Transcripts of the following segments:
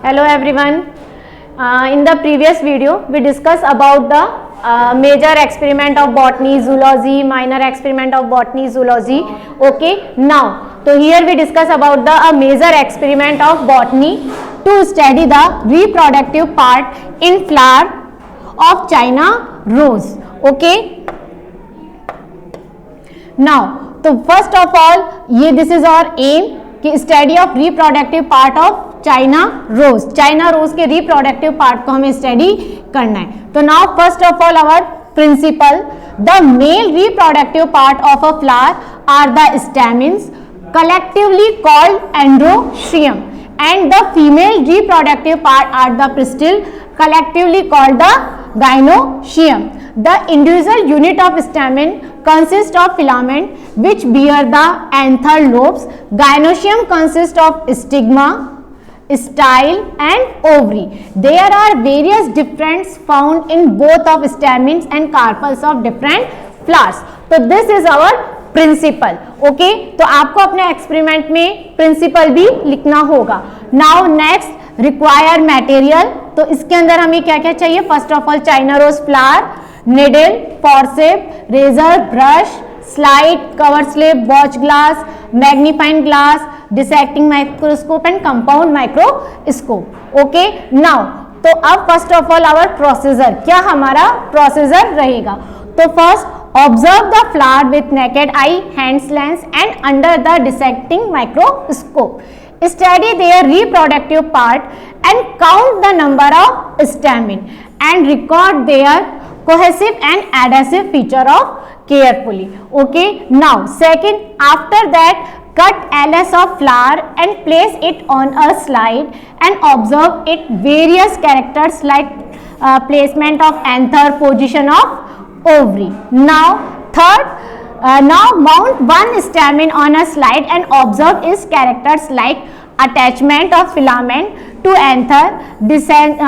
Hello everyone. In the previous video we discussed about the major experiment of botany, zoology, minor experiment of botany, zoology. Okay, now so here we discuss about the major experiment of botany to study the reproductive part in flower of China rose. Okay, now तो first of all ये this is our aim कि study of reproductive part of China rose के reproductive part को हमें study करना है. तो now first of all our principal, the male reproductive part of a flower are the stamens collectively called androecium and the female reproductive part are the pistil collectively called the gynoecium. The individual unit of stamen consists of filament which bear the anther lobes. Gynoecium consists of stigma, style and ovary. There are various difference found in both of stamens and carpels of different flowers. So this is our principle. Okay, तो आपको अपने experiment में principle भी लिखना होगा. Now next require material. तो इसके अंदर हमें क्या क्या चाहिए? First of all China rose flower, needle, forceps, razor, brush, slide, cover slip, watch glass, magnifying glass, dissecting microscope and compound microscope. Okay, now तो अब first of all our procedure, क्या हमारा प्रोसीजर रहेगा? तो first observe the flower with naked eye, hands lens and under the dissecting microscope. Study their reproductive part and count the number of stamen and record their cohesive and adhesive feature of carefully. Okay, now second, after that cut ls of flower and place it on a slide and observe its various characters like placement of anther, position of ovary. Now third, now mount one stamen on a slide and observe its characters like attachment of filament to anther, descent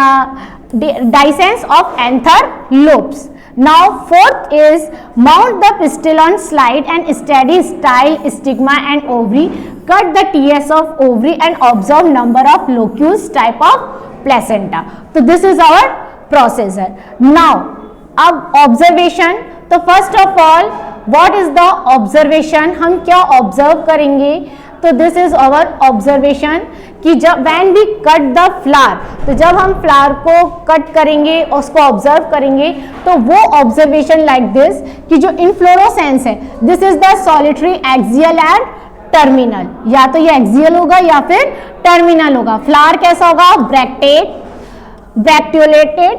of anther lobes. Now fourth is mount the pistil on slide and study style, stigma and ovary. Cut the TS of ovary and observe number of locules, type of placenta. So this is our procedure. Now अब observation. तो first of all what is the observation, हम क्या observe करेंगे? तो this is our observation कि जब when we cut the flower, तो जब हम फ्लावर को कट करेंगे और उसको ऑब्जर्व करेंगे तो वो ऑब्जर्वेशन लाइक दिस कि जो इनफ्लोरोसेंस है this is the solitary axial and terminal. या तो ये एक्सियल होगा या फिर टर्मिनल होगा. फ्लावर कैसा होगा? Bracteate, bracteolate,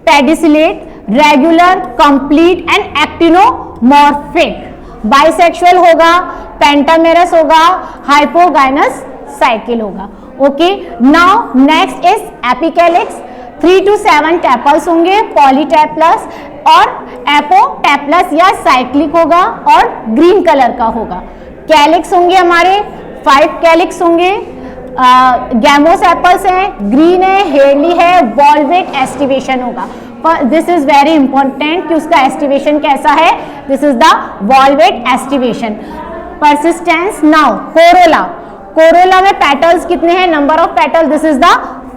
pedicellate, regular, complete and actinomorphic. Bisexual होगा, पेंटामेरस होगा, हाइपोगाइनस साइकिल होगा. Okay, now next is epicalyx. 3 to 7 tepals होंगे, पॉलीटैपलस और एपोटैपलस या साइक्लिक होगा और ग्रीन कलर का होगा. कैलिक्स होंगे हमारे 5 कैलिक्स होंगे. गैमोसेपल्स हैं, ग्रीन है, हेयरली है, वॉल्वेट एस्टिवेशन होगा. दिस इज वेरी इंपॉर्टेंट कि उसका एस्टिवेशन कैसा है. This is the valvate aestivation. Persistence. Now corolla, corolla में पेटल्स कितने हैं? Number of petal this is the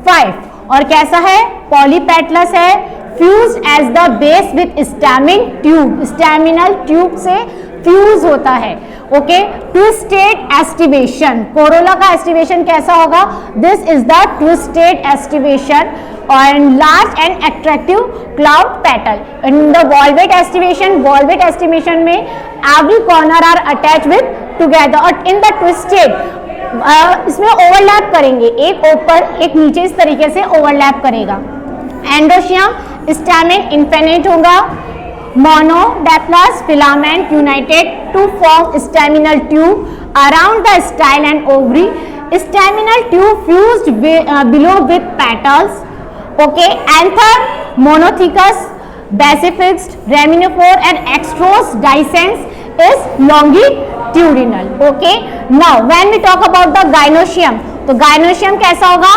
5. और कैसा है? पॉलीपेटलस है, fused at the base with stamen tube, staminal tube से फ्यूज होता है. Okay, twisted aestivation. कोरोला का एस्टिवेशन कैसा होगा? This is the twisted aestivation and large and attractive cloud petal. In the valvate estimation में every corner are attached with together और in the twisted इसमें overlap करेंगे, एक ऊपर एक नीचे इस तरीके से ओवरलैप करेगा. एंडोशियम स्टैमेन इन्फिनिट होगा, monadelphous filament united to form staminal tube around the style and ovary. Staminal tube fused below with petals. Okay, anther monothecus, basifixed, raminophore and extros dehiscence is longitudinal. Okay, now when we talk about the gynoecium, तो gynoecium कैसा होगा?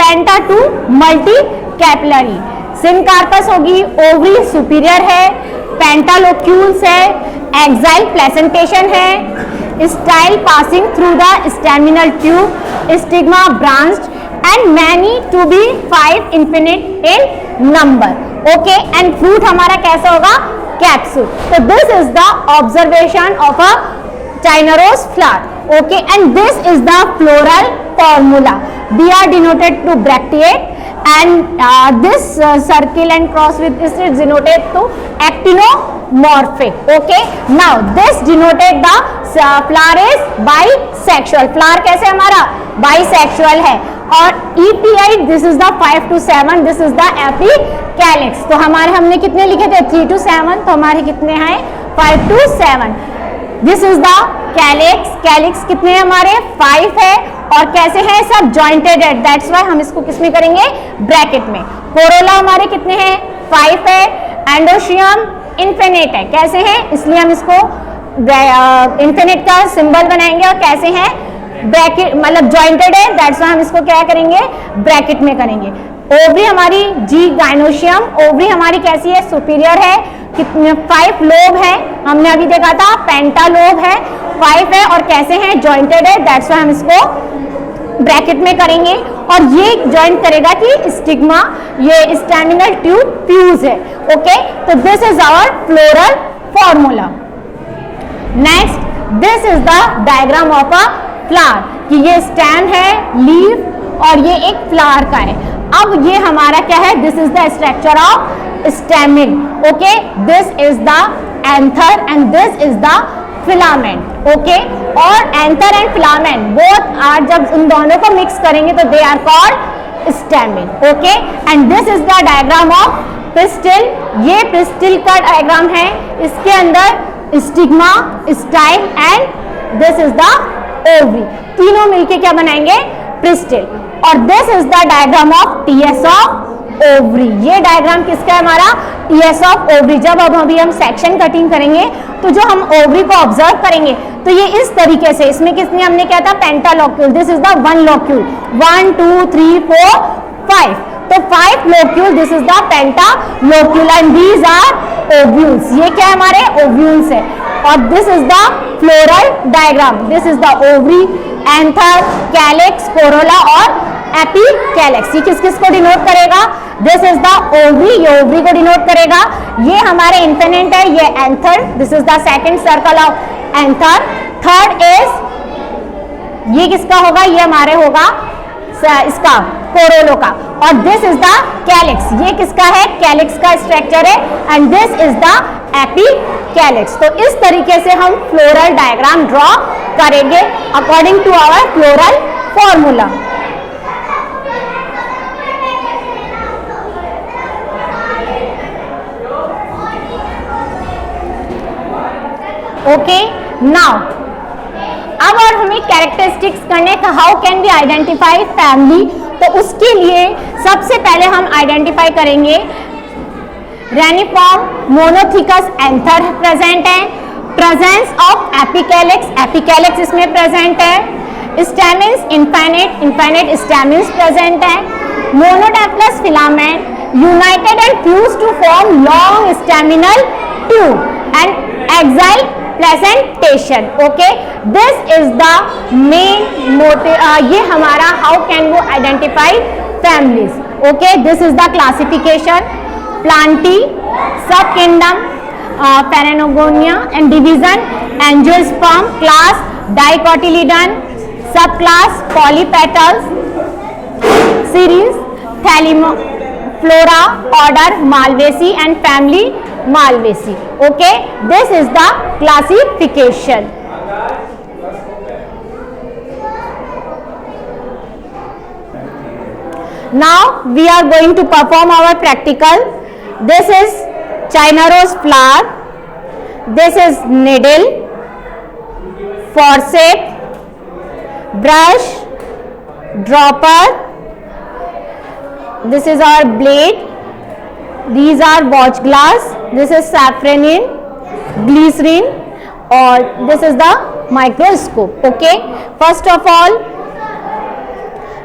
Penta to multi carpellary. Syncarpous होगी, ovary superior है, pentalocules है, axile placentation है, style passing through the staminal tube, stigma branched and many to be 5 infinite in number. Okay, and fruit हमारा कैसा होगा? Capsule. So this is the observation of a China rose flower. Okay, and this is the floral formula. We are denoted to bracteate, and this circle and cross with this is denoted to actinomorphic. Okay, now this denoted the flower is bisexual. Flower कैसे हमारा? Bisexual है. और EPI this is the 5 to 7, this is the apicalyx. तो हमारे हमने कितने लिखे थे? 3 to 7, तो हमारे कितने हैं? 5 to 7. This is the calyx. Calyx कितने हैं हमारे? 5 है. और कैसे हैं? सब जॉइंटेड है, दैट्स वाई हम इसको किसमें करेंगे? ब्रैकेट में. कोरोला हमारे कितने हैं? 5 है. एंडोशियम इन्फिनिट है. कैसे हैं? इसलिए हम इसको इन्फिनिट का सिंबल बनाएंगे. और कैसे हैं? ब्रैकेट मतलब जॉइंटेड है, दैट्स वाई हम इसको क्या करेंगे? ब्रैकेट में करेंगे. ओवरी हमारी जी गाइनोशियम. ओवरी हमारी कैसी है? सुपीरियर है. कितने? 5 लोब है. हमने अभी देखा था पेंटालोब है. 5 है और कैसे हैं? जॉइंटेड है, दैट्स वाई हम इसको ब्रैकेट में करेंगे. और ये जॉइंट करेगा कि स्टिग्मा, ये स्टैमिनल ट्यूब फ्यूज है. ओके, तो this is our floral formula. Next, this is the diagram of a flower. कि ये स्टेम है, लीफ, और ये एक फ्लावर का है. अब ये हमारा क्या है? This is the structure of stamen. Okay, this is the anther and this is the filament. Okay, और anther and filament both are, जब उन दोनों को मिक्स करेंगे तो they are called stamen. Okay, and this is the diagram of pistil. ये pistil का diagram है. इसके अंदर stigma, style and this is the ovary. तीनों मिलके क्या बनाएंगे? पिस्टिल. और this is the diagram of TS of ovary. ये डायग्राम किसका है? हमारा टीएस ऑफ ओवरी. जब अब अभी हम सेक्शन कटिंग करेंगे तो जो हम ओवरी को ऑब्जर्व करेंगे तो ये इस तरीके से, इसमें किसने हमने क्या था? Pentalocule. This is the 1 locule. 1 2 3 4 5. तो 5 locule. This is the pentalocule and these are ovules. ये क्या है? हमारे ओव्यूल्स है. और this is the floral diagram. This is the ovary, anther, calyx, corolla और एपिकैलिक्स. ये किस किस को डिनोट करेगा? This is the ovary. ये ओवरी को डिनोट करेगा. ये हमारे इन्फिनिट है, ये anther. This is the second circle of anther. Third is, ये किसका होगा? ये हमारे होगा इसका कोरोलो का. और दिस इज द कैलिक्स. ये किसका है? कैलिक्स का स्ट्रक्चर है. And this is the epicalyx. तो इस तरीके से हम फ्लोरल डायग्राम ड्रॉ करेंगे according to our floral formula. Okay, now अब और हमें कैरेक्टरिस्टिक्स करने का, how can be identify family. तो उसके लिए सबसे पहले हम आइडेंटिफाई करेंगे रेनिफॉर्म मोनोथिकस एंथर प्रेजेंट है. Presence of epicalyx. एपिकैलिक्स इसमें प्रेजेंट है. Stamens infinite. Infinite stamens present है. Monadelphous filament united and fuse to form long स्टैमिनल tube and axile presentation. Okay, this is the main motive. ये हमारा how can वो identify families. Okay, this is the classification. Plantae, sub kingdom, Phanerogamia and division, angiosperm class, dicotyledon, sub class, Polypetalae, series, Thalamiflorae, order Malvaceae and family Malvaceae. Okay, this is the classification. Now we are going to perform our practical. This is China rose flower. This is needle, forceps, brush, dropper. This is our blade. These are watch glass. This is saffronin, glycerin, और this is the microscope. Okay, first of all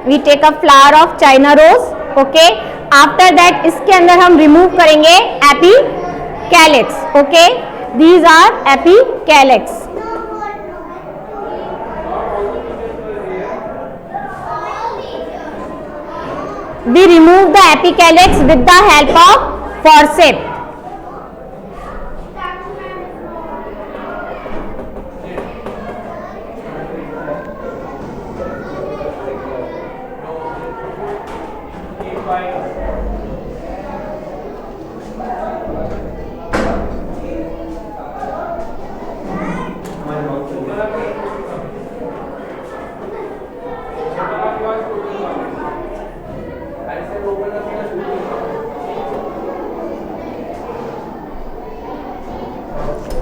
we take a flower of China rose. Okay, after that इसके अंदर हम remove करेंगे epicalyx. Okay, these are epicalyx. we remove the apicalyx with the help of forceps.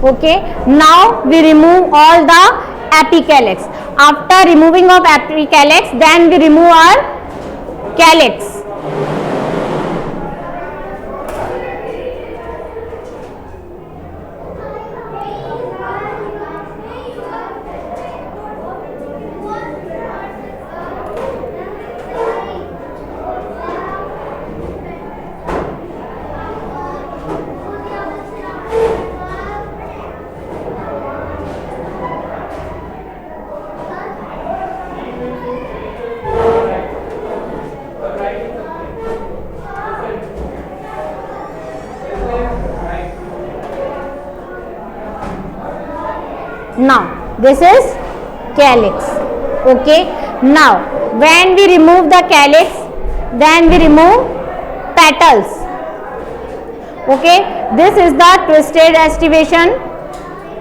Okay, now we remove all the apicalyx. After removing of apicalyx, then we remove our calyx. Now this is calyx. Okay, now when we remove the calyx, then we remove petals. Okay, this is the twisted estivation.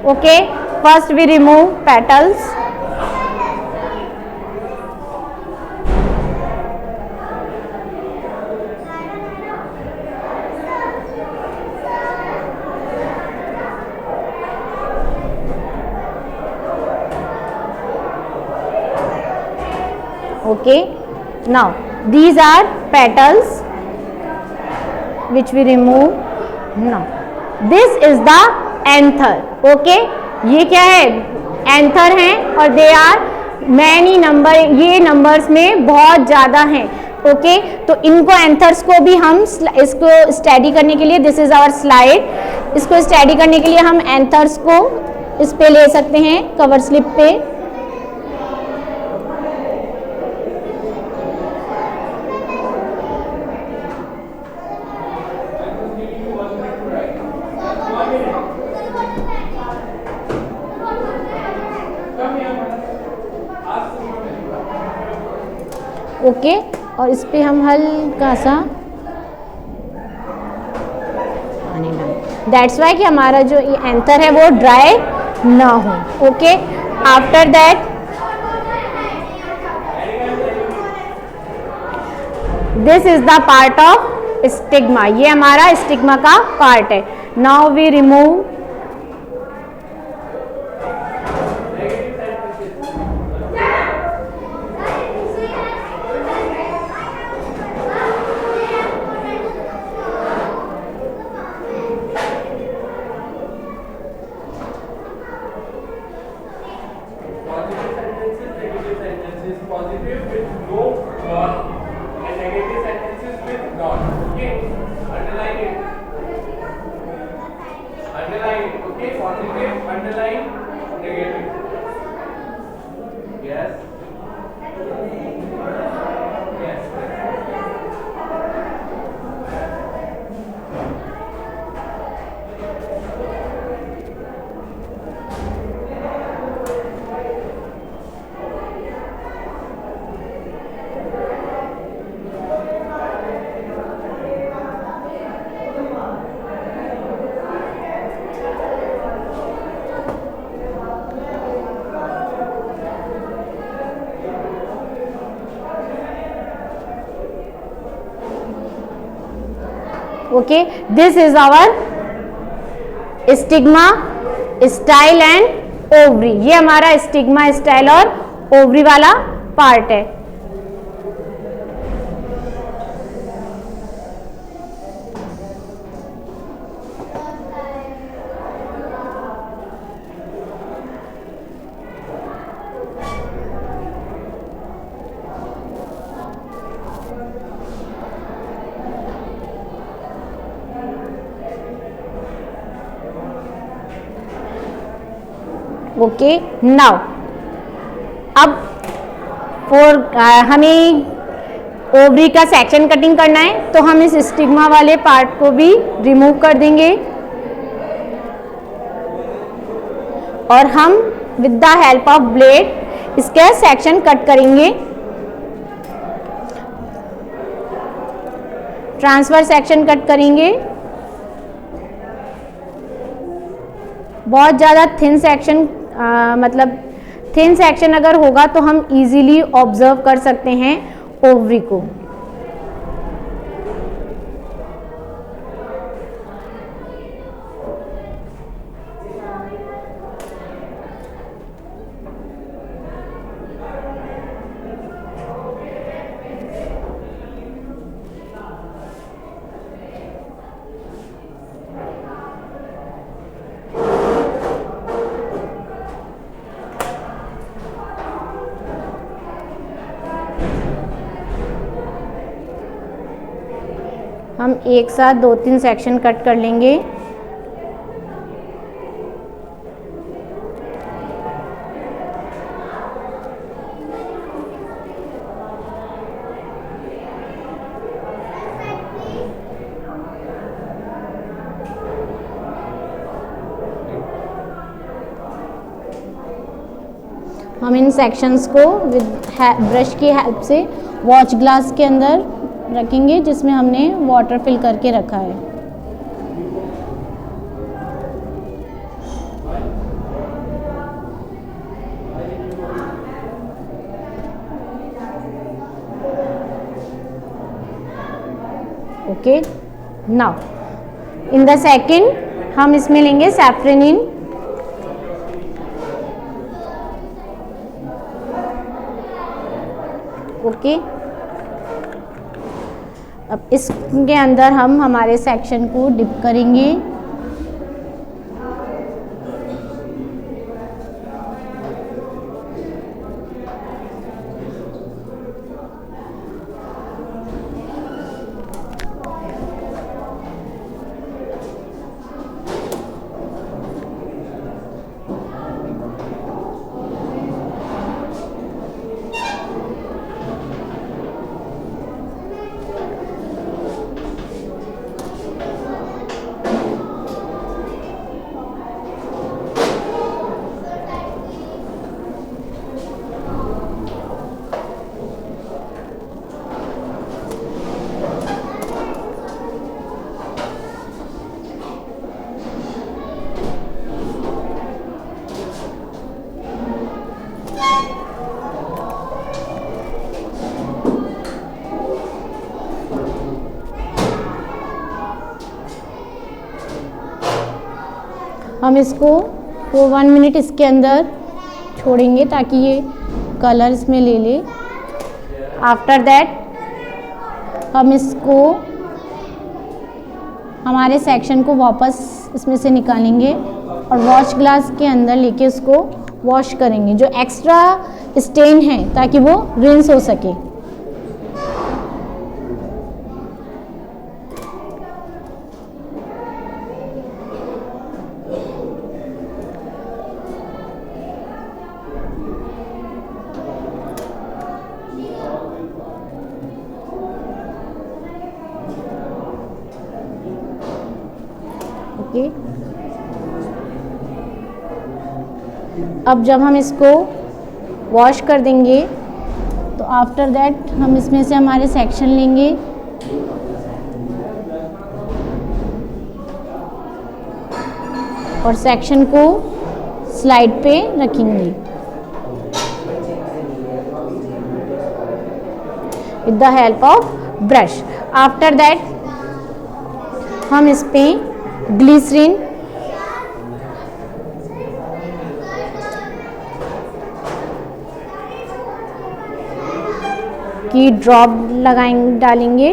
Okay, first we remove petals. Okay, now these are petals which we remove. Now this is the anther. Okay, ये क्या है, anther हैं और they are many number, ये numbers में बहुत ज़्यादा हैं. ओके, तो इनको एंथर्स को भी हम इसको स्टडी करने के लिए, दिस इज आवर स्लाइड, इसको स्टडी करने के लिए हम एंथर्स को इस पे ले सकते हैं कवर स्लिप पे. ओके, और इस पे हम हल्का सा पानी डालें. दैट्स वाई कि हमारा जो ये एंथर है वो ड्राई ना हो. Okay, after that this is the part of stigma. ये हमारा स्टिग्मा का पार्ट है. Now we remove okay, this is our stigma, style and ovary. ये हमारा स्टिग्मा, स्टाइल और ओवरी वाला पार्ट है. ओके, नाउ अब हमें ओवरी का सेक्शन कटिंग करना है तो हम इस स्टिग्मा वाले पार्ट को भी रिमूव कर देंगे और हम with the help of blade इसका सेक्शन कट करेंगे। ट्रांसफर सेक्शन कट करेंगे। बहुत ज़्यादा थिन सेक्शन मतलब थिन सेक्शन अगर होगा तो हम इजीली ऑब्जर्व कर सकते हैं ओवरी को। हम एक साथ 2-3 सेक्शन कट कर लेंगे। हम इन सेक्शंस को विद ब्रश की हेल्प से वॉच ग्लास के अंदर रखेंगे जिसमें हमने वाटर फिल करके रखा है। Okay, now in the second हम इसमें लेंगे सैफ्रनिन। ओके, अब इसके अंदर हम हमारे सेक्शन को डिप करेंगे। हम इसको 1 मिनट इसके अंदर छोड़ेंगे ताकि ये कलर इसमें ले ले। आफ्टर दैट हम इसको हमारे सेक्शन को वापस इसमें से निकालेंगे और वॉश ग्लास के अंदर लेके उसको वॉश करेंगे जो एक्स्ट्रा स्टेन है ताकि वो रिंस हो सके। ओके, अब जब हम इसको वॉश कर देंगे तो आफ्टर दैट हम इसमें से हमारे सेक्शन लेंगे और सेक्शन को स्लाइड पे रखेंगे with the help of brush. After that हम इस पे ग्लिसरीन की ड्रॉप डालेंगे।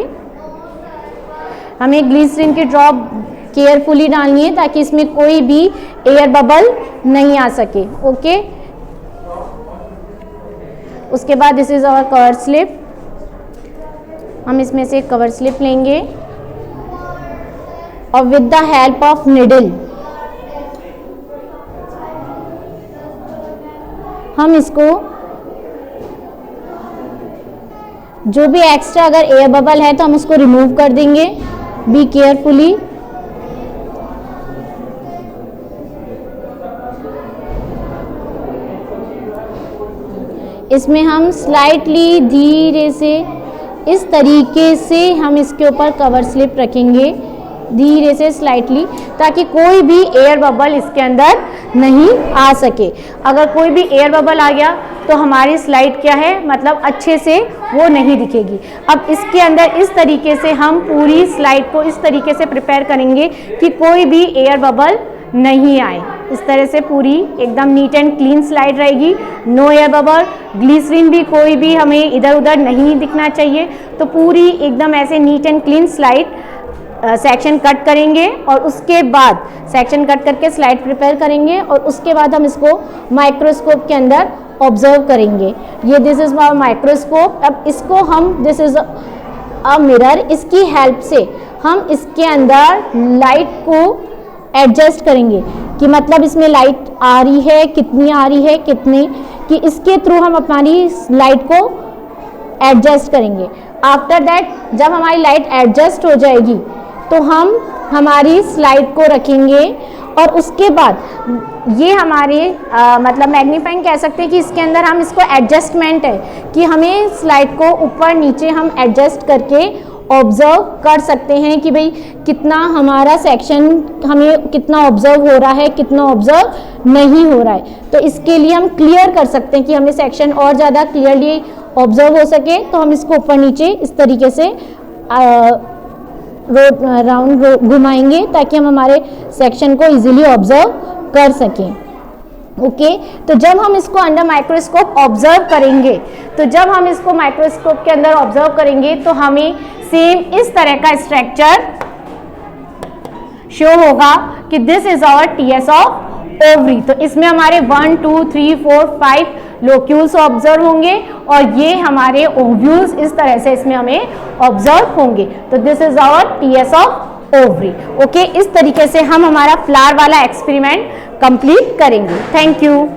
हमें ग्लिसरीन की ड्रॉप केयरफुली डालनी है ताकि इसमें कोई भी एयर बबल नहीं आ सके। ओके, उसके बाद this is our cover slip. हम इसमें से कवर स्लिप लेंगे और with the help of needle हम इसको जो भी एक्स्ट्रा अगर एयर बबल है तो हम उसको रिमूव कर देंगे, बी केयरफुली। इसमें हम स्लाइटली धीरे से इस तरीके से हम इसके ऊपर कवर स्लिप रखेंगे, धीरे से स्लाइटली, ताकि कोई भी एयर बबल इसके अंदर नहीं आ सके। अगर कोई भी एयर बबल आ गया तो हमारी स्लाइड क्या है, मतलब अच्छे से वो नहीं दिखेगी। अब इसके अंदर इस तरीके से हम पूरी स्लाइड को इस तरीके से प्रिपेयर करेंगे कि कोई भी एयर बबल नहीं आए। इस तरह से पूरी एकदम नीट एंड क्लीन स्लाइड रहेगी, नो एयर बबल, ग्लिसरीन भी कोई भी हमें इधर उधर नहीं दिखना चाहिए। तो पूरी एकदम ऐसे neat and clean slide section cut करेंगे और उसके बाद सेक्शन कट करके स्लाइड प्रिपेयर करेंगे और उसके बाद हम इसको माइक्रोस्कोप के अंदर ऑब्जर्व करेंगे। ये दिस इज माय माइक्रोस्कोप। अब इसको हम, दिस इज अ मिरर, इसकी हेल्प से हम इसके अंदर लाइट को एडजस्ट करेंगे कि मतलब इसमें लाइट आ रही है, कितनी आ रही है, कितनी, कि इसके थ्रू हम अपनी लाइट को एडजस्ट करेंगे। आफ्टर दैट जब हमारी लाइट एडजस्ट हो जाएगी तो हम हमारी स्लाइड को रखेंगे और उसके बाद ये हमारे मतलब मैग्नीफाइंग कह सकते हैं कि इसके अंदर हम इसको एडजस्टमेंट है कि हमें स्लाइड को ऊपर नीचे हम एडजस्ट करके ऑब्जर्व कर सकते हैं कि भाई कितना हमारा सेक्शन हमें कितना ऑब्जर्व हो रहा है, कितना ऑब्जर्व नहीं हो रहा है। तो इसके लिए हम क्लियर कर सकते हैं कि हमें सेक्शन और ज़्यादा क्लियरली ऑब्जर्व हो सके तो हम इसको ऊपर नीचे इस तरीके से राउंड घुमाएंगे ताकि हम हमारे सेक्शन को इजीली ऑब्जर्व कर सकें। ओके तो जब हम इसको अंडर माइक्रोस्कोप ऑब्जर्व करेंगे, तो जब हम इसको माइक्रोस्कोप के अंदर ऑब्जर्व करेंगे तो हमें सेम इस तरह का स्ट्रक्चर शो होगा कि this is our TS of ovary. तो इसमें हमारे 1 2 3 4 5 लोक्यूल्स ऑब्जर्व होंगे और ये हमारे ओव्यूल्स इस तरह से इसमें हमें ऑब्जर्व होंगे। तो this is our TS of ovary. Okay इस तरीके से हम हमारा फ्लावर वाला एक्सपेरिमेंट कंप्लीट करेंगे। Thank you.